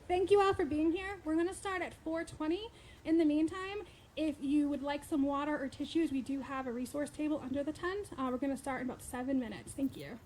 Thank you all for being here. We're going to start at 4:20. In the meantime, if you would like some water or tissues, we do have a resource table under the tent. We're going to start in about 7 minutes. Thank you.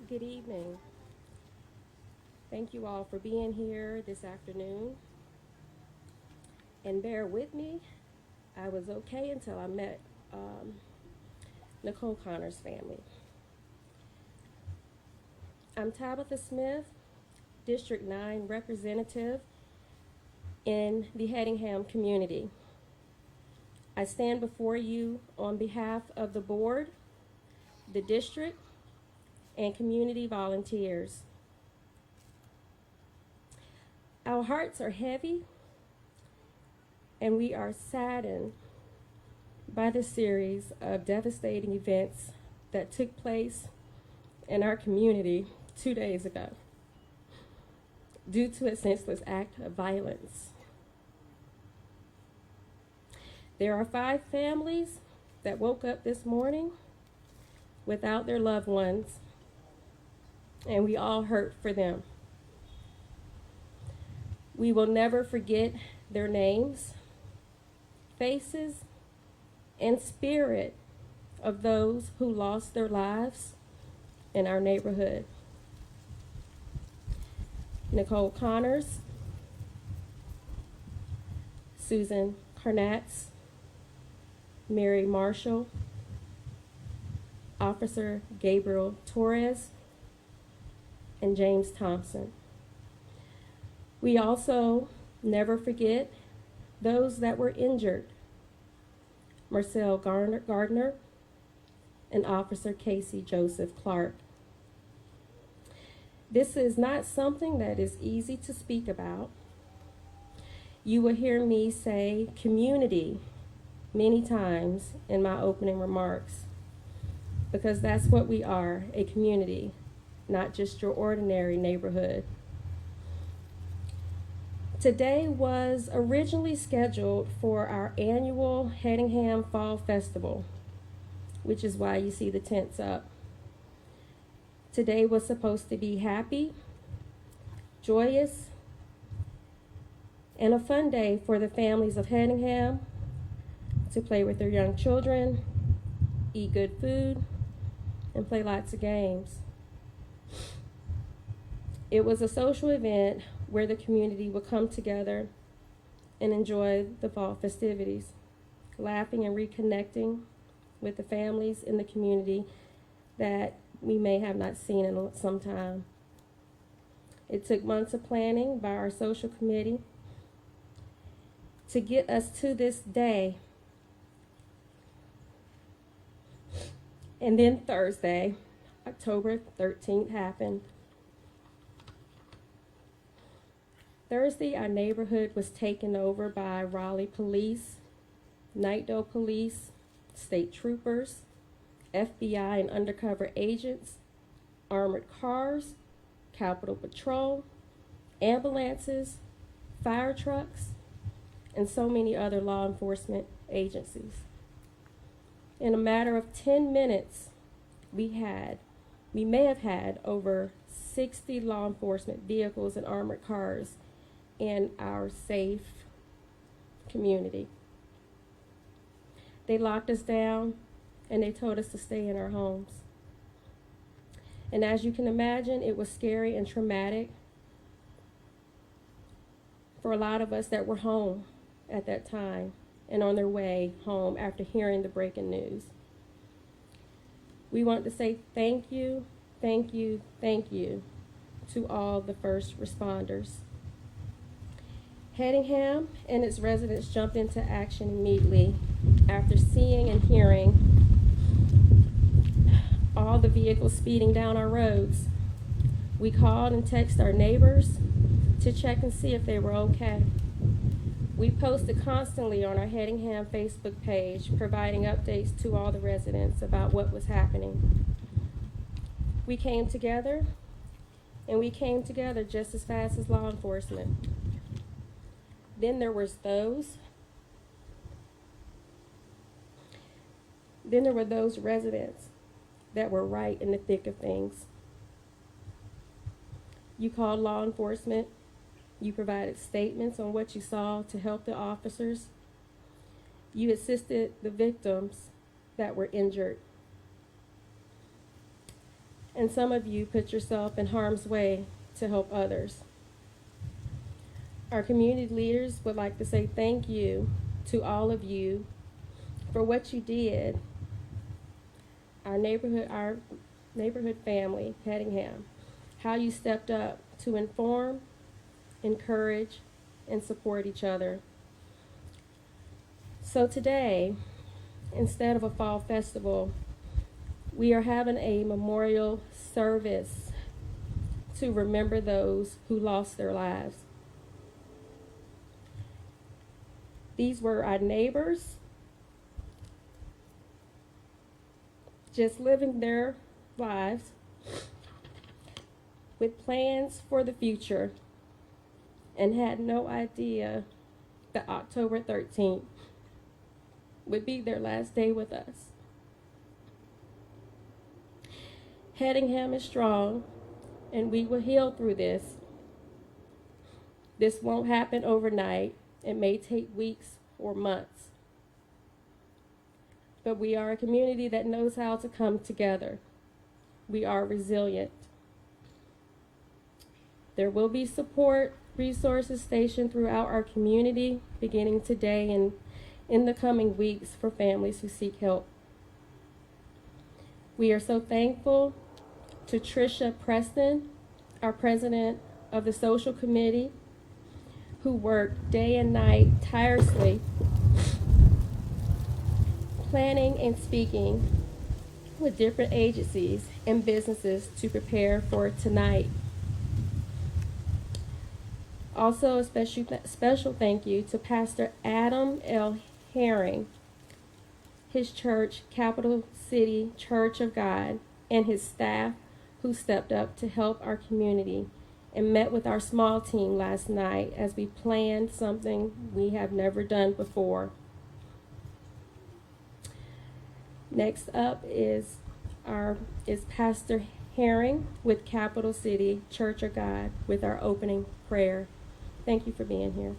Good evening. Thank you all for being here this afternoon. And bear with me, I was okay until I met Nicole Connors' family. I'm Tabitha Smith, District 9 representative in the Hedingham community. I stand before you on behalf of the board, the district, and community volunteers. Our hearts are heavy, and we are saddened by the series of devastating events that took place in our community 2 days ago due to a senseless act of violence. There are 5 families that woke up this morning without their loved ones, and we all hurt for them. We will never forget their names, faces, and spirit of those who lost their lives in our neighborhood. Nicole Connors, Susan Carnatz, Mary Marshall, Officer Gabriel Torres, and James Thompson. We also never forget those that were injured: Marcel Gardner and Officer Casey Joseph Clark. This is not something that is easy to speak about. You will hear me say community many times in my opening remarks, because that's what we are, a community, not just your ordinary neighborhood. Today was originally scheduled for our annual Hedingham Fall Festival, which is why you see the tents up. Today was supposed to be happy, joyous, and a fun day for the families of Hedingham to play with their young children, eat good food, and play lots of games. It was a social event where the community would come together and enjoy the fall festivities, laughing and reconnecting with the families in the community that we may have not seen in some time. It took months of planning by our social committee to get us to this day. And then Thursday, October 13th, happened. Thursday, our neighborhood was taken over by Raleigh police, Nightdale police, state troopers, FBI and undercover agents, armored cars, Capitol Patrol, ambulances, fire trucks, and so many other law enforcement agencies. In a matter of 10 minutes, we may have had over 60 law enforcement vehicles and armored cars in our safe community. They locked us down and they told us to stay in our homes. And as you can imagine, it was scary and traumatic for a lot of us that were home at that time and on their way home after hearing the breaking news. We want to say thank you, thank you, thank you to all the first responders. Hedingham and its residents jumped into action immediately after seeing and hearing all the vehicles speeding down our roads. We called and texted our neighbors to check and see if they were okay. We posted constantly on our Hedingham Facebook page, providing updates to all the residents about what was happening. We came together, and we came together just as fast as law enforcement. Then there were those residents that were right in the thick of things. You called law enforcement. You provided statements on what you saw to help the officers. You assisted the victims that were injured. and some of you put yourself in harm's way to help others. Our community leaders would like to say thank you to all of you for what you did. Our neighborhood family, Hedingham, how you stepped up to inform, encourage, and support each other. So today, instead of a fall festival, we are having a memorial service to remember those who lost their lives. These were our neighbors, just living their lives with plans for the future, and had no idea that October 13th would be their last day with us. Hedingham is strong, and we will heal through this. This won't happen overnight. It may take weeks or months. But we are a community that knows how to come together. We are resilient. There will be support resources stationed throughout our community, beginning today and in the coming weeks, for families who seek help. We are so thankful to Tricia Preston, our president of the social committee, who worked day and night tirelessly, planning and speaking with different agencies and businesses to prepare for tonight. Also, a special thank you to Pastor Adam L. Herring, his church, Capital City Church of God, and his staff who stepped up to help our community and met with our small team last night as we planned something we have never done before. Next up is Pastor Herring with Capital City Church of God with our opening prayer. Thank you for being here.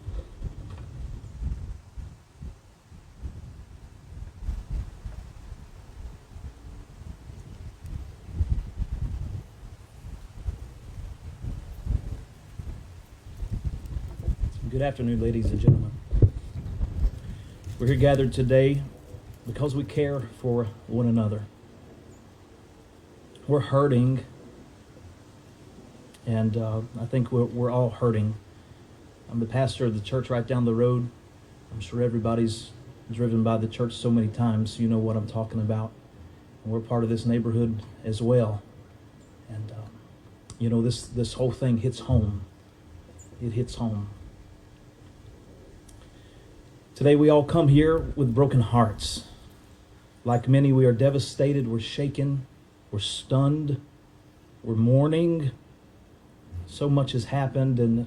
Good afternoon, ladies and gentlemen. We're here gathered today because we care for one another. We're hurting, and I think we're all hurting. I'm the pastor of the church right down the road. I'm sure everybody's driven by the church so many times, you know what I'm talking about. And we're part of this neighborhood as well. And, this whole thing hits home. It hits home. Today we all come here with broken hearts. Like many, we are devastated, we're shaken, we're stunned, we're mourning. So much has happened, and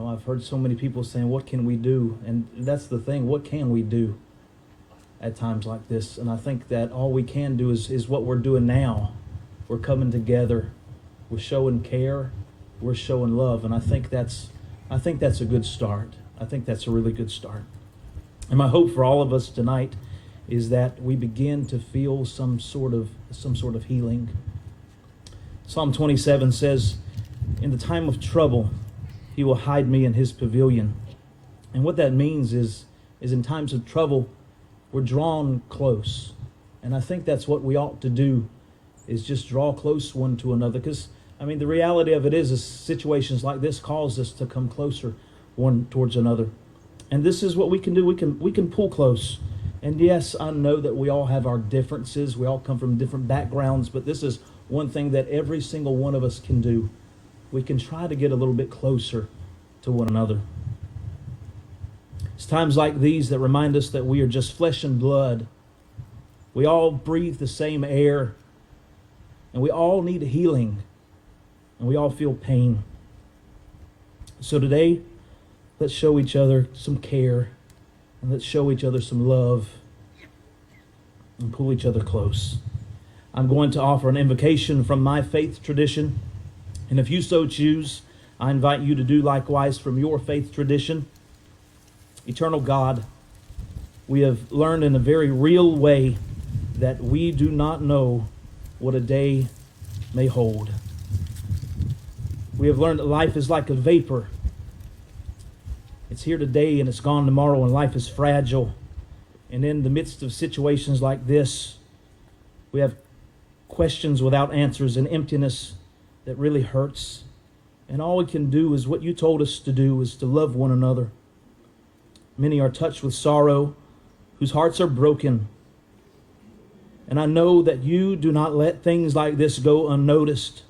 I've heard so many people saying, what can we do? And that's the thing, what can we do at times like this? And I think that all we can do is what we're doing now. We're coming together, we're showing care, we're showing love, and I think that's a good start. I think that's a really good start. And my hope for all of us tonight is that we begin to feel some sort of healing. Psalm 27 says, in the time of trouble, he will hide me in his pavilion. And what that means is in times of trouble, we're drawn close. And I think that's what we ought to do, is just draw close one to another. Because, the reality of it is situations like this cause us to come closer one towards another. And this is what we can do. We can pull close. And yes, I know that we all have our differences. We all come from different backgrounds. But this is one thing that every single one of us can do. We can try to get a little bit closer to one another. It's times like these that remind us that we are just flesh and blood. We all breathe the same air. And we all need healing. And we all feel pain. So today, let's show each other some care, and let's show each other some love, and pull each other close. I'm going to offer an invocation from my faith tradition, and if you so choose, I invite you to do likewise from your faith tradition. Eternal God, we have learned in a very real way that we do not know what a day may hold. We have learned that life is like a vapor. It's here today and it's gone tomorrow, and life is fragile. And in the midst of situations like this, we have questions without answers and emptiness that really hurts. And all we can do is what you told us to do, is to love one another. Many are touched with sorrow, whose hearts are broken. And I know that you do not let things like this go unnoticed,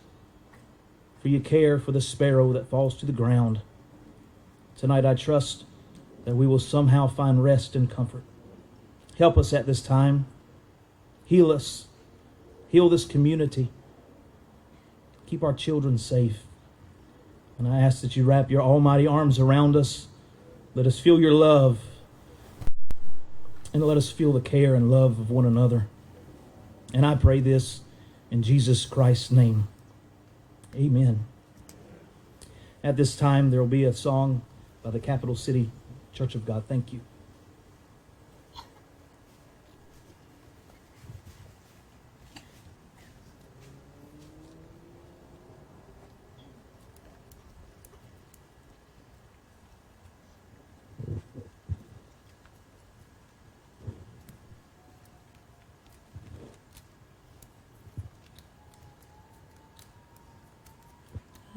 for you care for the sparrow that falls to the ground. Tonight I trust that we will somehow find rest and comfort. Help us at this time. Heal us. Heal this community. Keep our children safe. And I ask that you wrap your almighty arms around us. Let us feel your love. And let us feel the care and love of one another. And I pray this in Jesus Christ's name. Amen. At this time, there will be a song by the Capital City Church of God. Thank you.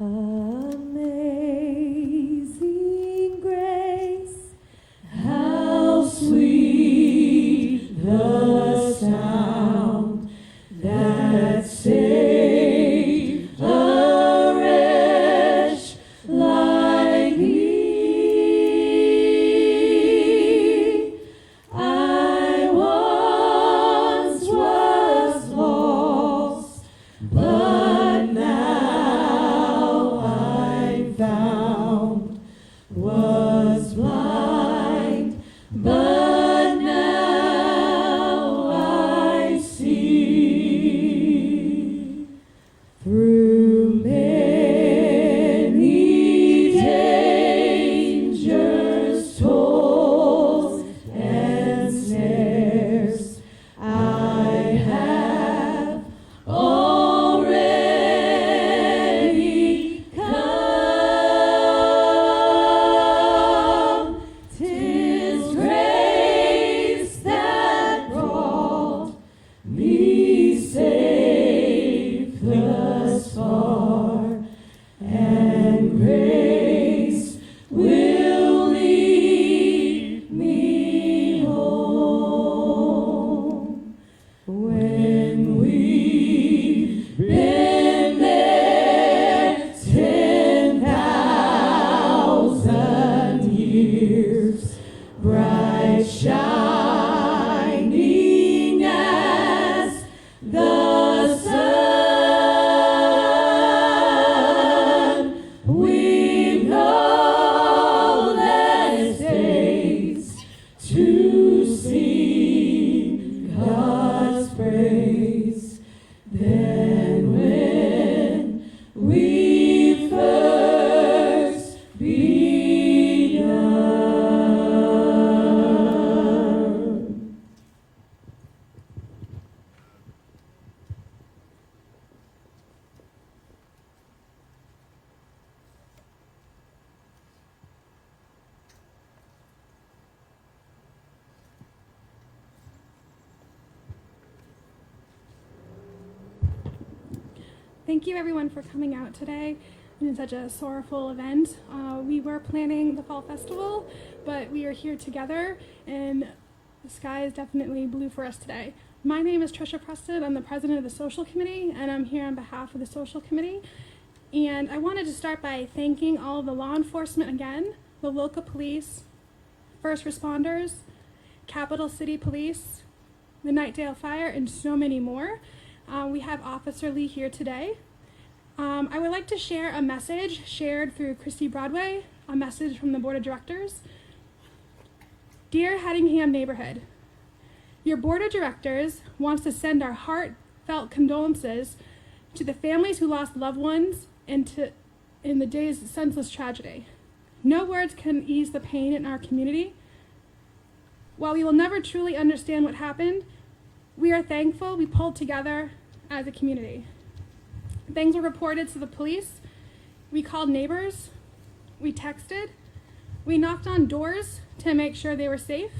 Amazing grace, how sweet the sound that saved a wretch like me. I once was lost, but now I'm found, was blind, but now I see. Through many dangers, toils, and snares, I have already come. 'Tis grace that brought me safe thus far, and grace will lead me home. When we've been there 10,000 years, bright shining as the sun, we know that it takes to sing God's praise. Then when we first begun. Thank you everyone for coming out today in such a sorrowful event. We were planning the fall festival, but we are here together and the sky is definitely blue for us today. My name is Trisha Preston. I'm the president of the social committee, and I'm here on behalf of the social committee. And I wanted to start by thanking all of the law enforcement again, the local police, first responders, Capital City Police, the Nightdale Fire, and so many more. We have Officer Lee here today. I would like to share a message shared through Christie Broadway, a message from the Board of Directors. Dear Hedingham neighborhood, your Board of Directors wants to send our heartfelt condolences to the families who lost loved ones in the day's senseless tragedy. No words can ease the pain in our community. While we will never truly understand what happened, we are thankful we pulled together as a community. Things were reported to the police. We called neighbors. We texted. We knocked on doors to make sure they were safe.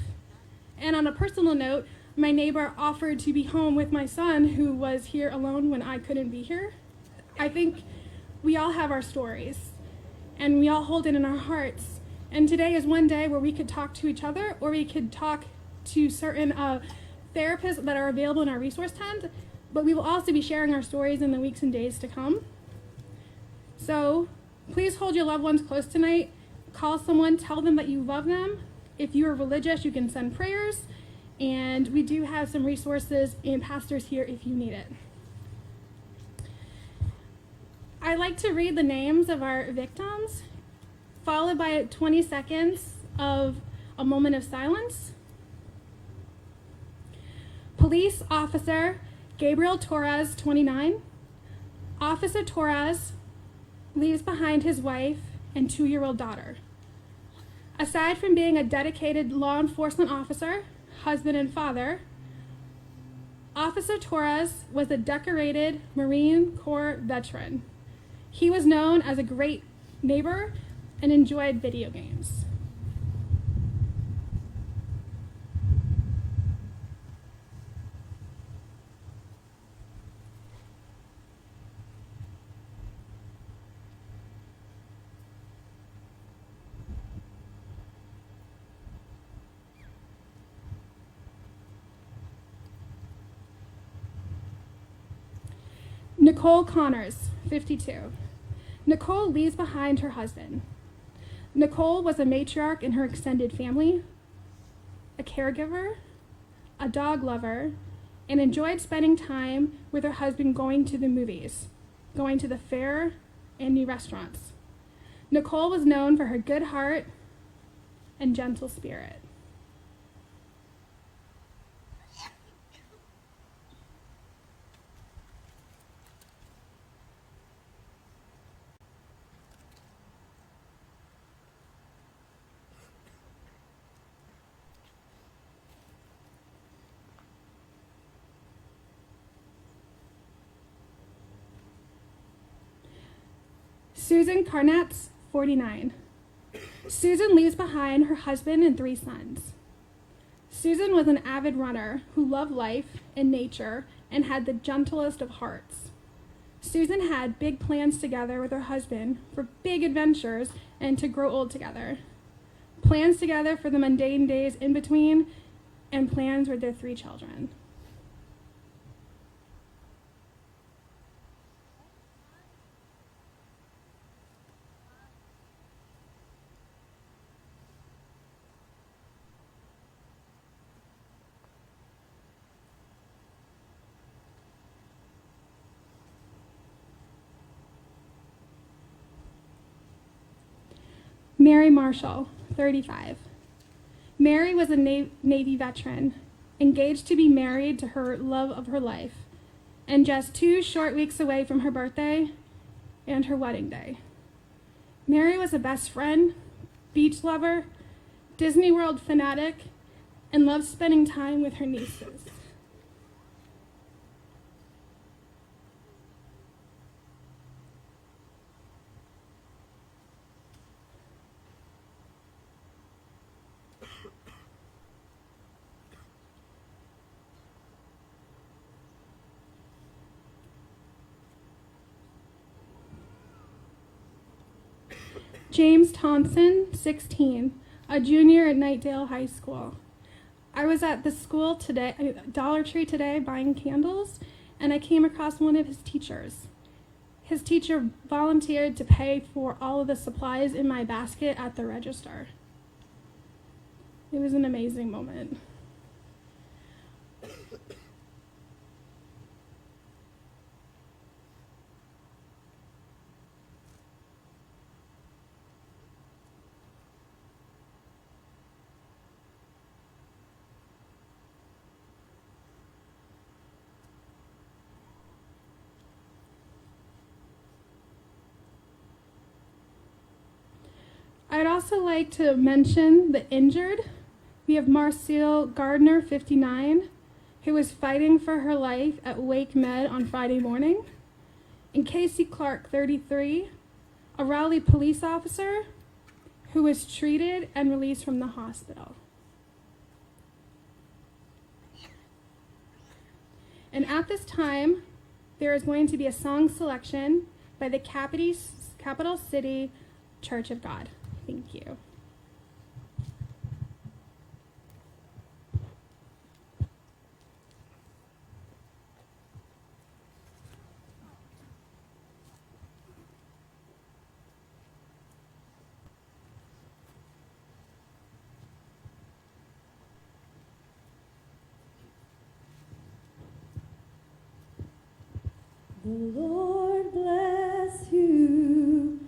And on a personal note, my neighbor offered to be home with my son, who was here alone when I couldn't be here. I think we all have our stories, and we all hold it in our hearts. And today is one day where we could talk to each other, or we could talk to certain therapists that are available in our resource tent, but we will also be sharing our stories in the weeks and days to come. So please hold your loved ones close tonight. Call someone, tell them that you love them. If you are religious, you can send prayers, and we do have some resources and pastors here if you need it. I like to read the names of our victims, followed by 20 seconds of a moment of silence. Police Officer Gabriel Torres, 29. Officer Torres leaves behind his wife and 2-year-old daughter. Aside from being a dedicated law enforcement officer, husband, and father, Officer Torres was a decorated Marine Corps veteran. He was known as a great neighbor and enjoyed video games. Nicole Connors, 52. Nicole leaves behind her husband. Nicole was a matriarch in her extended family, a caregiver, a dog lover, and enjoyed spending time with her husband going to the movies, going to the fair, and new restaurants. Nicole was known for her good heart and gentle spirit. Susan Carnatz, 49. Susan leaves behind her husband and 3 sons. Susan was an avid runner who loved life and nature and had the gentlest of hearts. Susan had big plans together with her husband for big adventures and to grow old together. Plans together for the mundane days in between, and plans with their 3 children. Mary Marshall, 35. Mary was a Navy veteran, engaged to be married to her love of her life, and just 2 short weeks away from her birthday and her wedding day. Mary was a best friend, beach lover, Disney World fanatic, and loved spending time with her nieces. James Thompson, 16, a junior at Nightdale High School. I was at the school today, Dollar Tree today, buying candles, and I came across one of his teachers. His teacher volunteered to pay for all of the supplies in my basket at the register. It was an amazing moment. I'd also like to mention the injured. We have Marcelle Gardner, 59, who was fighting for her life at Wake Med on Friday morning. and Casey Clark, 33, a Raleigh police officer who was treated and released from the hospital. And at this time, there is going to be a song selection by the Capital City Church of God. Thank you. The Lord bless you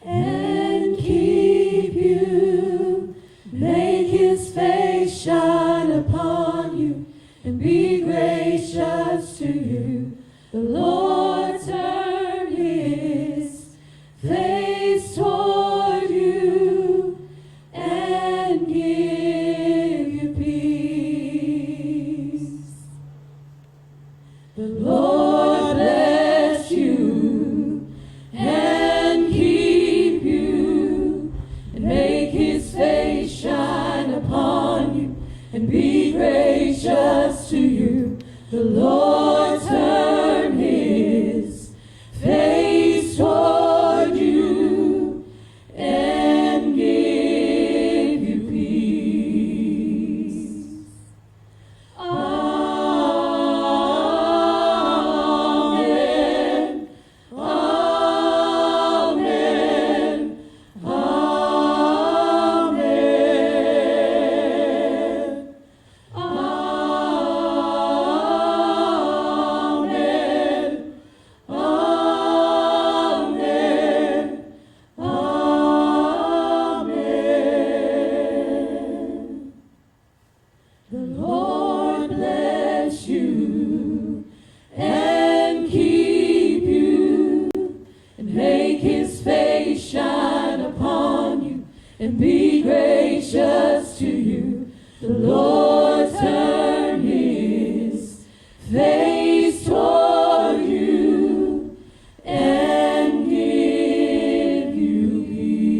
and keep you, make his face shine upon you and be gracious to you. The Lord turn his face toward you and give you peace. The Lord bless you and keep you and make his face shine upon you and be gracious to you. The Lord turn his face toward you and give you peace. Amen. Amen. Amen. Amen. Amen. Amen. The Lord bless you and keep you and make his face shine upon you and be gracious to you. The Lord turn his face toward you and give you peace.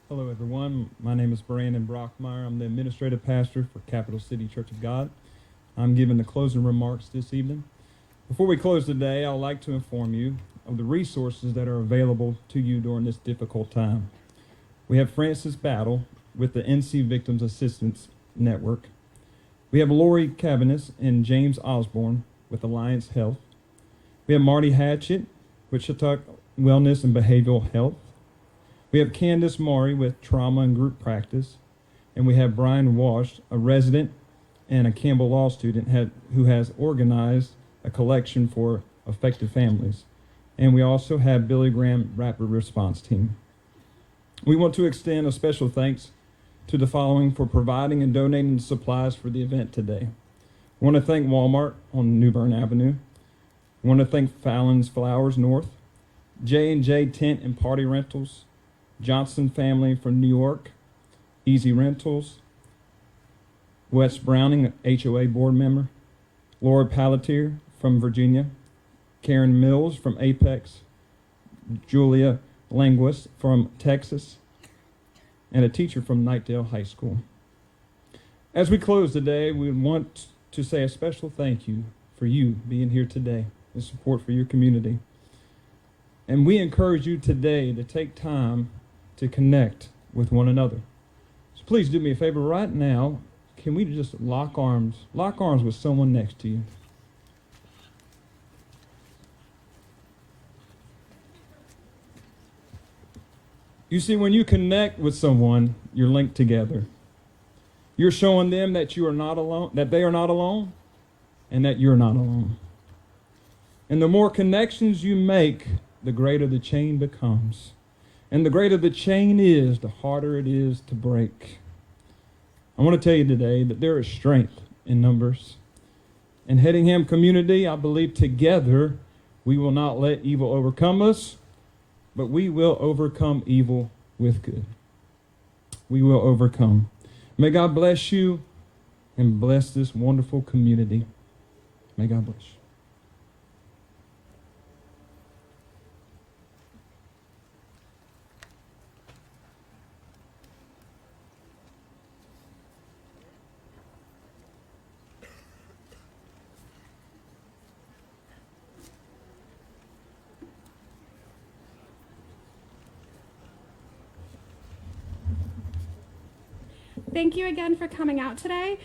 Hello, everyone. My name is Brandon Brockmeyer. I'm the administrative pastor for Capital City Church of God. I'm giving the closing remarks this evening. Before we close today, I'd like to inform you of the resources that are available to you during this difficult time. We have Francis Battle with the NC Victims Assistance Network. We have Lori Cabanis and James Osborne with Alliance Health. We have Marty Hatchett with Shattuck Wellness and Behavioral Health. We have Candace Maury with Trauma and Group Practice. And we have Brian Walsh, a resident and a Campbell Law student who has organized a collection for affected families. And we also have Billy Graham Rapid Response Team. We want to extend a special thanks to the following for providing and donating the supplies for the event today. I want to thank Walmart on New Bern Avenue. I want to thank Fallon's Flowers North, J&J Tent and Party Rentals, Johnson Family from New York, Easy Rentals, Wes Browning, HOA board member, Laura Pelletier from Virginia, Karen Mills from Apex, Julia Languis from Texas, and a teacher from Knightdale High School. As we close today, we want to say a special thank you for you being here today and support for your community. And we encourage you today to take time to connect with one another. So please do me a favor right now. Can we just lock arms with someone next to you? You see, when you connect with someone, you're linked together. You're showing them that you are not alone, that they are not alone, and that you're not alone. And the more connections you make, the greater the chain becomes. And the greater the chain is, the harder it is to break. I want to tell you today that there is strength in numbers. In Hedingham community, I believe together we will not let evil overcome us, but we will overcome evil with good. We will overcome. May God bless you and bless this wonderful community. May God bless you. Thank you again for coming out today.